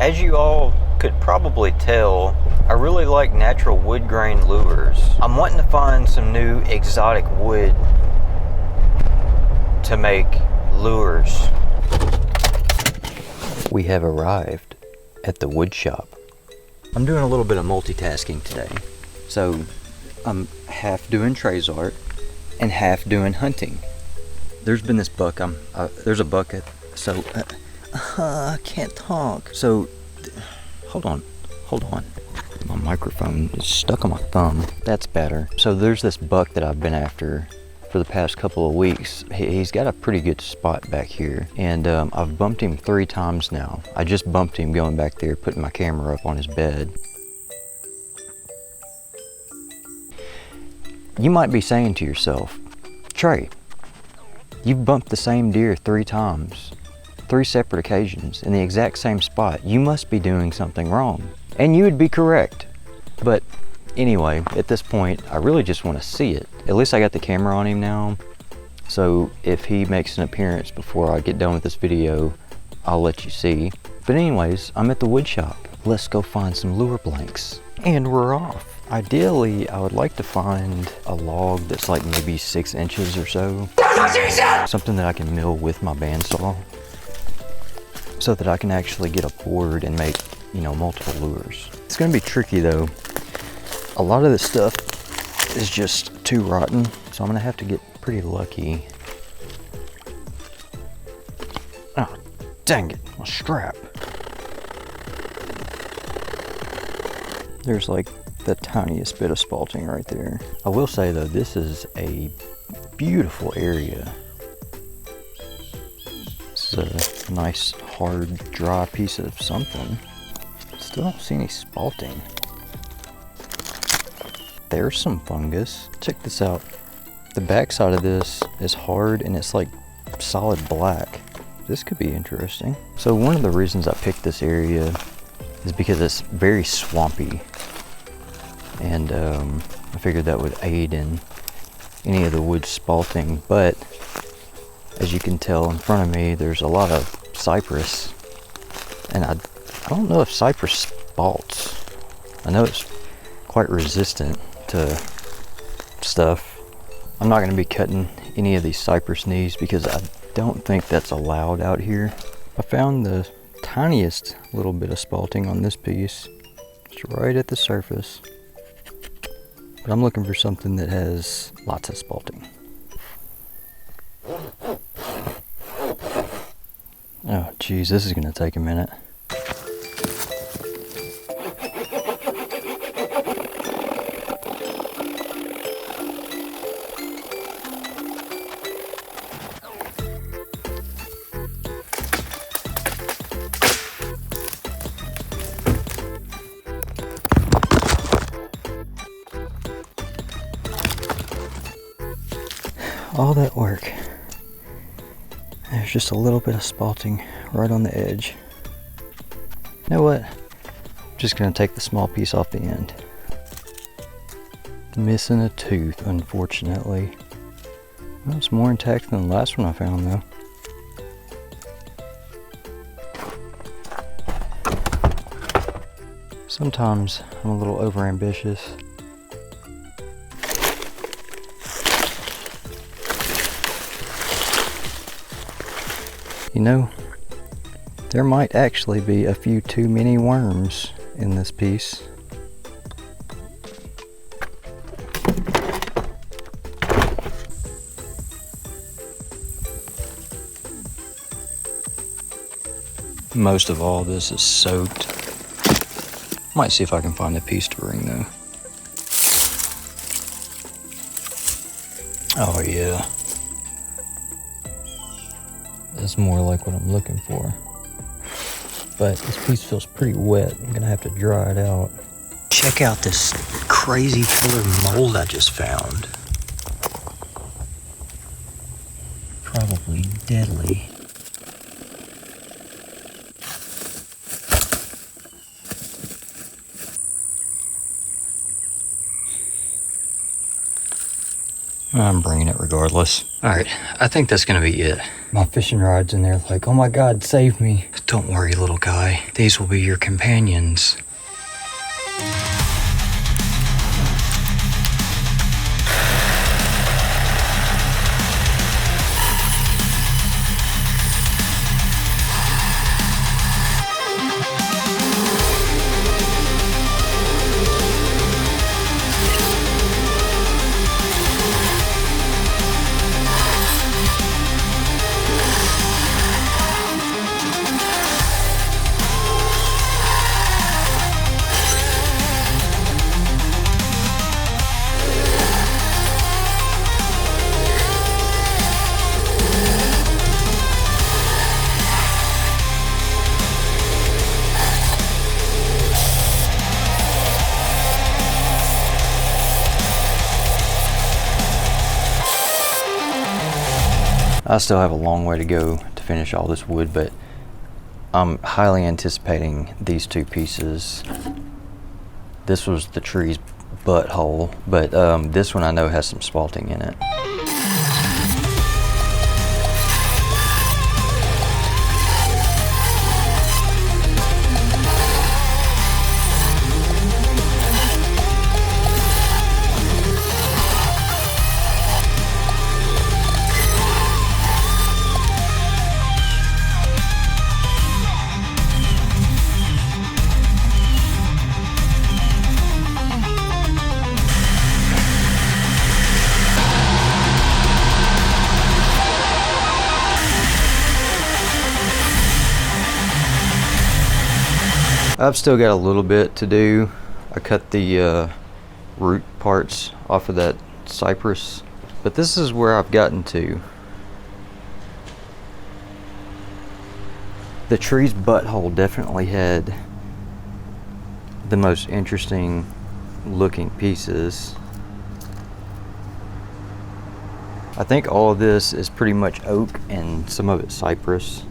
As you all could probably tell, I really like natural wood grain lures. I'm wanting to find some new exotic wood to make lures. We have arrived at the wood shop. I'm doing a little bit of multitasking today. So I'm half doing Trey's art and half doing hunting. There's been this buck, there's a bucket, so I can't talk. So, hold on. My microphone is stuck on my thumb. That's better. So there's this buck that I've been after for the past couple of weeks. He's got a pretty good spot back here, and I've bumped him 3 times now. I just bumped him going back there, putting my camera up on his bed. You might be saying to yourself, Trey, you've bumped the same deer 3 times, 3 separate occasions, in the exact same spot. You must be doing something wrong. And you would be correct. But anyway, at this point, I really just want to see it. At least I got the camera on him now. So if he makes an appearance before I get done with this video, I'll let you see. But anyways, I'm at the wood shop. Let's go find some lure blanks. And we're off. Ideally, I would like to find a log that's like maybe 6 inches or so. Something that I can mill with my bandsaw, so that I can actually get a board and make, you know, multiple lures. It's gonna be tricky though. A lot of this stuff is just too rotten, so I'm gonna have to get pretty lucky. Oh, dang it, my strap. There's like the tiniest bit of spalting right there. I will say though, this is a beautiful area. It's a nice, hard, dry piece of something. Still don't see any spalting. There's some fungus. Check this out. The backside of this is hard and it's like solid black. This could be interesting. So one of the reasons I picked this area is because it's very swampy. And I figured that would aid in any of the wood spalting, but as you can tell in front of me, there's a lot of cypress, and I don't know if cypress spalts. I know it's quite resistant to stuff. I'm not going to be cutting any of these cypress knees because I don't think that's allowed out here. I found the tiniest little bit of spalting on this piece. It's right at the surface. But I'm looking for something that has lots of spalting. Oh geez, this is gonna take a minute. All that work. There's just a little bit of spalting right on the edge. You know what? I'm just gonna take the small piece off the end. Missing a tooth, unfortunately. Well, it's more intact than the last one I found though. Sometimes I'm a little overambitious. You know, there might actually be a few too many worms in this piece. Most of all this is soaked. Might see if I can find a piece to bring though. Oh yeah. That's more like what I'm looking for. But this piece feels pretty wet. I'm gonna have to dry it out. Check out this crazy color mold I just found. Probably deadly. I'm bringing it regardless. All right, I think that's gonna be it. My fishing rod's in there like, oh my God, save me. Don't worry, little guy. These will be your companions. I still have a long way to go to finish all this wood, but I'm highly anticipating these two pieces. This was the tree's butthole, but this one I know has some spalting in it. I've still got a little bit to do. I cut the root parts off of that cypress, but this is where I've gotten to. The tree's butthole definitely had the most interesting looking pieces. I think all of this is pretty much oak and some of it's cypress.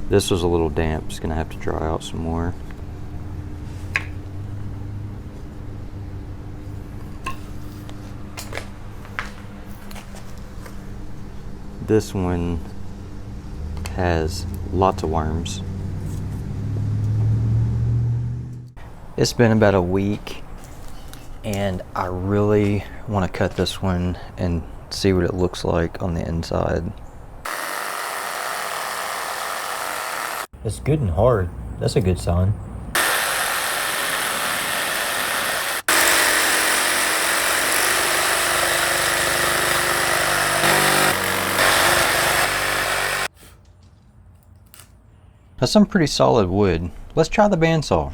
This was a little damp, it's gonna have to dry out some more. This one has lots of worms. It's been about a week and I really want to cut this one and see what it looks like on the inside. It's good and hard. That's a good sign. That's some pretty solid wood. Let's try the bandsaw.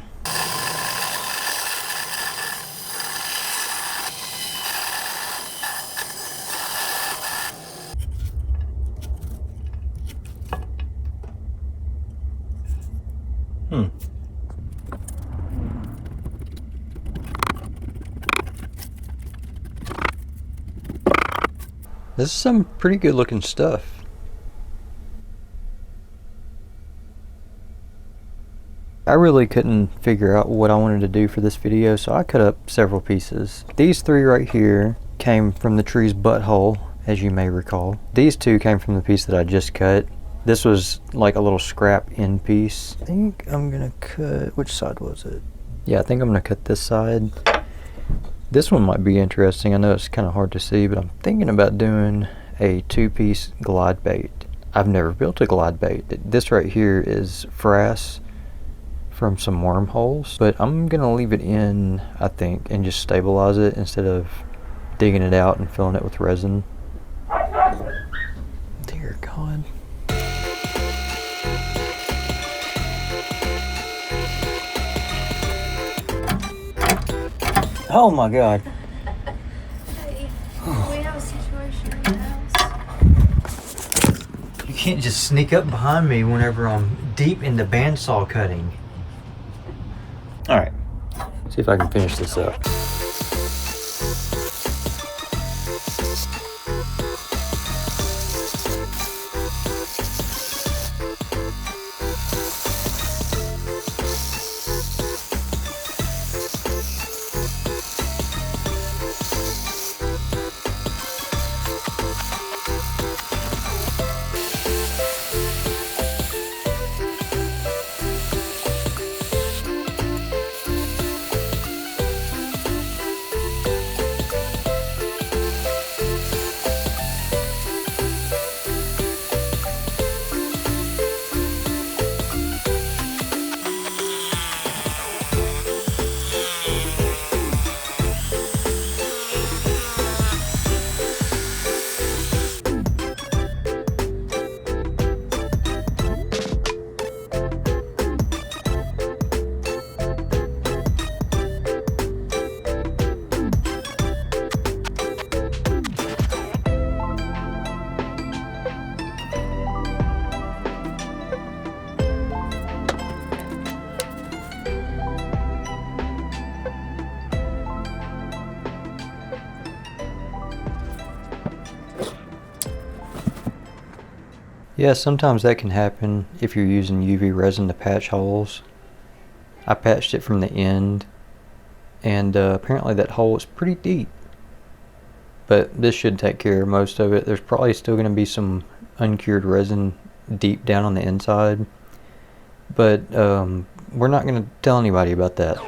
This is some pretty good looking stuff. I really couldn't figure out what I wanted to do for this video, so I cut up several pieces. These three right here came from the tree's butthole, as you may recall. These two came from the piece that I just cut. This was like a little scrap end piece. I think I'm gonna cut, which side was it? Yeah, I think I'm gonna cut this side. This one might be interesting. I know it's kind of hard to see, but I'm thinking about doing a two-piece glide bait. I've never built a glide bait. This right here is frass from some wormholes, but I'm gonna leave it in, I think, and just stabilize it instead of digging it out and filling it with resin. Dear God. Oh my God. Hey, we have a situation in the house. You can't just sneak up behind me whenever I'm deep into bandsaw cutting. All right, see if I can finish this up. Yeah, sometimes that can happen if you're using UV resin to patch holes. I patched it from the end, and apparently that hole is pretty deep. But this should take care of most of it. There's probably still going to be some uncured resin deep down on the inside, but we're not going to tell anybody about that.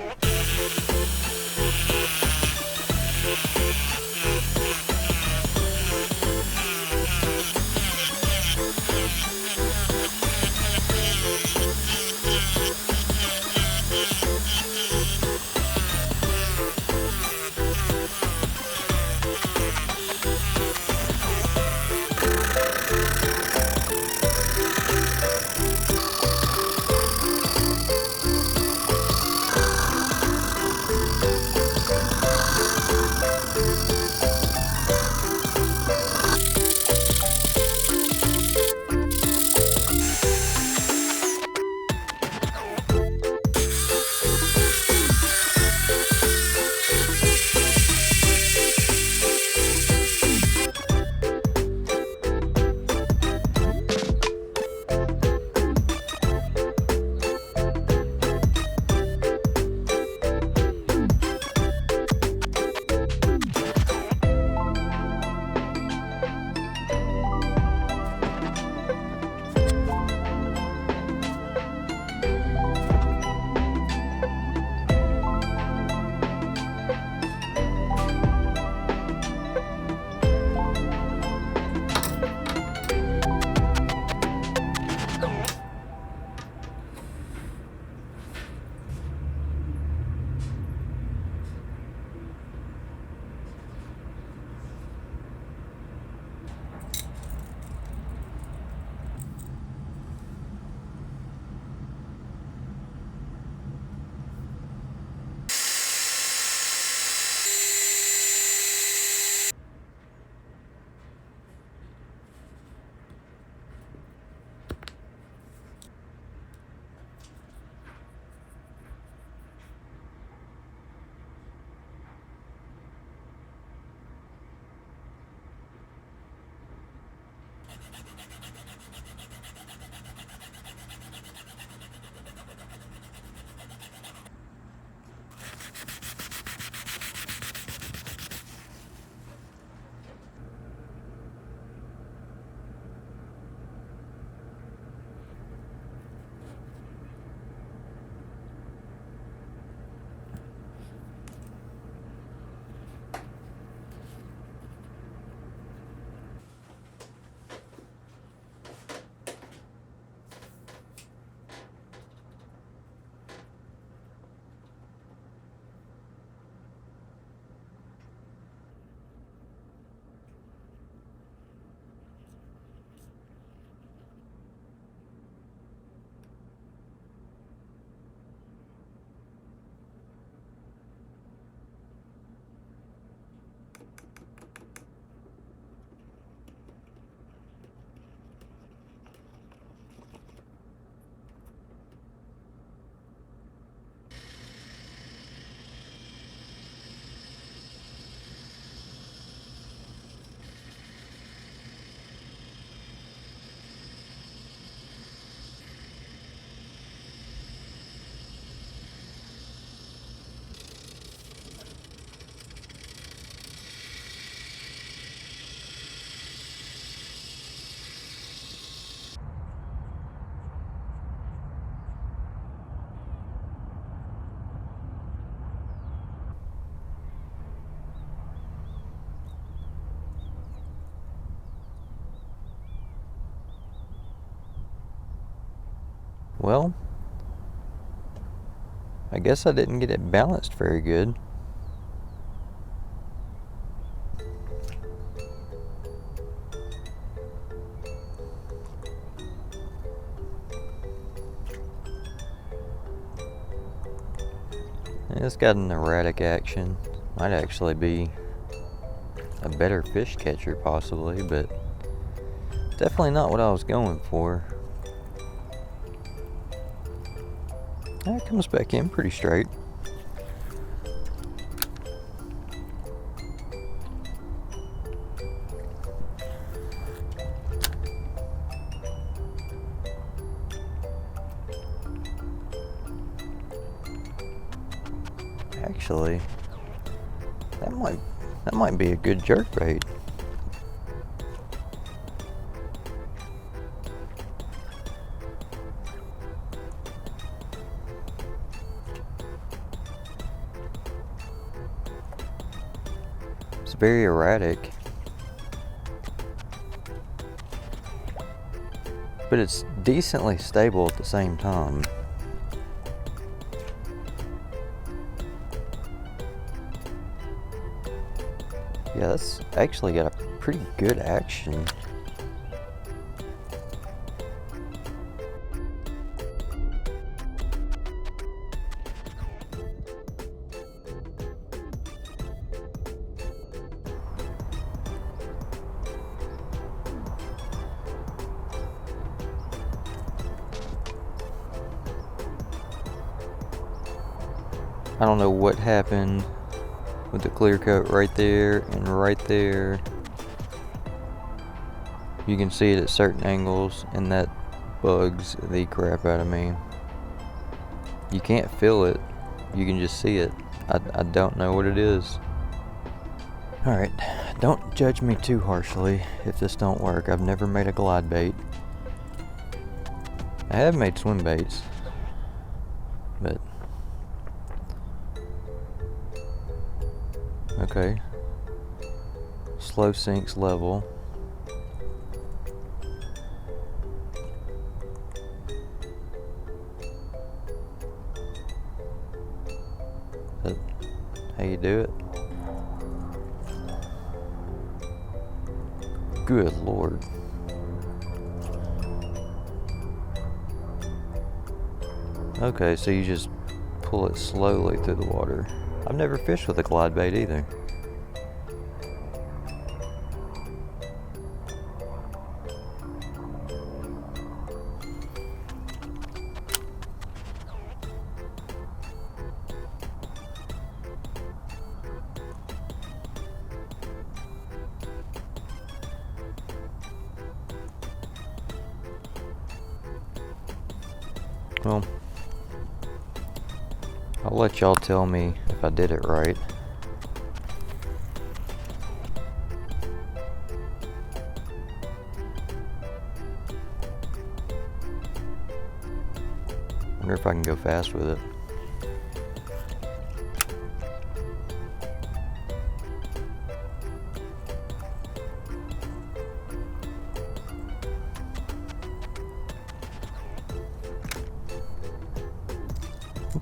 Well, I guess I didn't get it balanced very good. It's got an erratic action. Might actually be a better fish catcher possibly, but definitely not what I was going for. That comes back in pretty straight. Actually, that might be a good jerkbait. It's very erratic, but it's decently stable at the same time. Yeah, that's actually got a pretty good action. I don't know what happened with the clear coat right there and right there. You can see it at certain angles, and that bugs the crap out of me. You can't feel it, you can just see it. I don't know what it is. Alright, don't judge me too harshly if this don't work. I've never made a glide bait. I have made swim baits, but okay. Slow sinks level. Is that how you do it? Good Lord. Okay, so you just pull it slowly through the water. I've never fished with a glide bait either. Well, I'll let y'all tell me if I did it right. Wonder if I can go fast with it.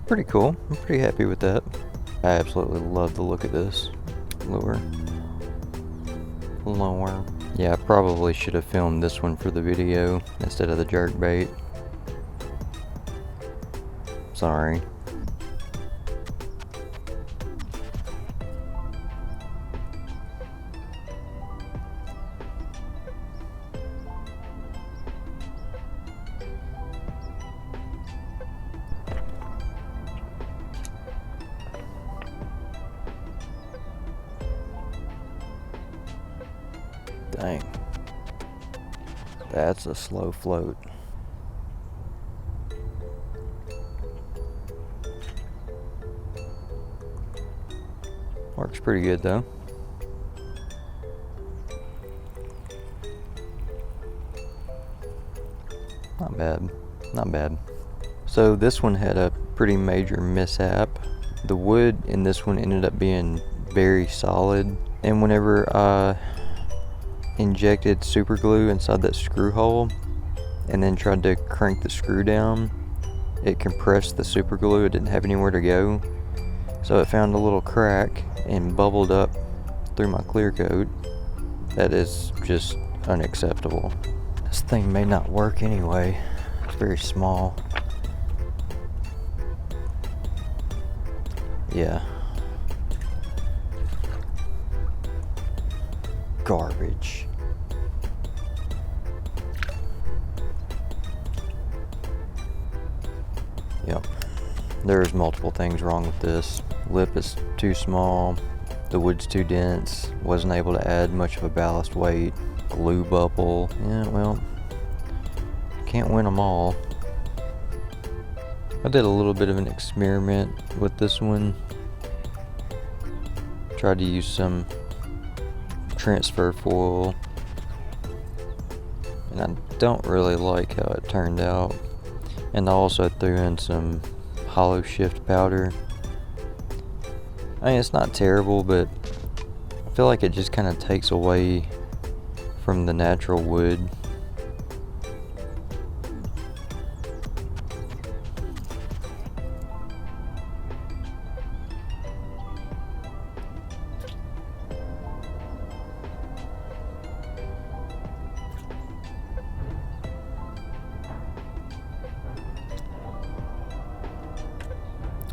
Pretty cool. I'm pretty happy with that. I absolutely love the look of this lure. Yeah, I probably should have filmed this one for the video instead of the jerkbait. Sorry. Dang. That's a slow float. Works pretty good though. Not bad. Not bad. So this one had a pretty major mishap. The wood in this one ended up being very solid, and whenever I injected super glue inside that screw hole and then tried to crank the screw down, it compressed the super glue. It didn't have anywhere to go, so it found a little crack and bubbled up through my clear coat. That is just unacceptable. This thing may not work anyway. It's very small. Yeah. Garbage. Yep. There's multiple things wrong with this. Lip is too small. The wood's too dense. Wasn't able to add much of a ballast weight. Glue bubble. Yeah, well, can't win them all. I did a little bit of an experiment with this one. Tried to use some transfer foil, and I don't really like how it turned out. And I also threw in some hollow shift powder. I mean, it's not terrible, but I feel like it just kind of takes away from the natural wood.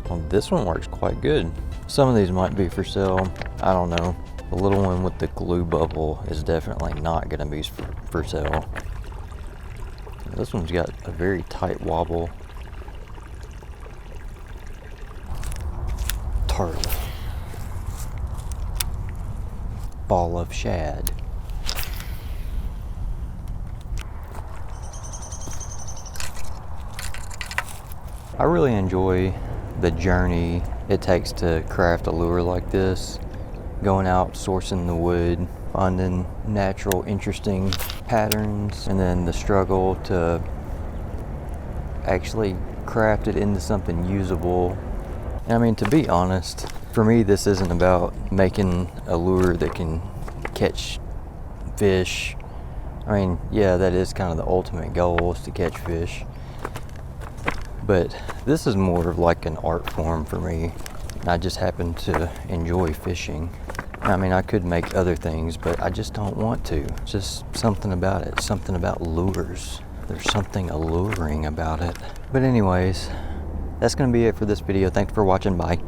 Well, this one works quite good. Some of these might be for sale. I don't know. The little one with the glue bubble is definitely not going to be for sale. This one's got a very tight wobble. Turtle. Ball of shad. I really enjoy the journey it takes to craft a lure like this. Going out, sourcing the wood, finding natural, interesting patterns, and then the struggle to actually craft it into something usable. And I mean, to be honest, for me, this isn't about making a lure that can catch fish. I mean, yeah, that is kind of the ultimate goal, is to catch fish. But this is more of like an art form for me. I just happen to enjoy fishing. I mean, I could make other things, but I just don't want to. Just something about it, something about lures. There's something alluring about it. But anyways, that's gonna be it for this video. Thanks for watching, bye.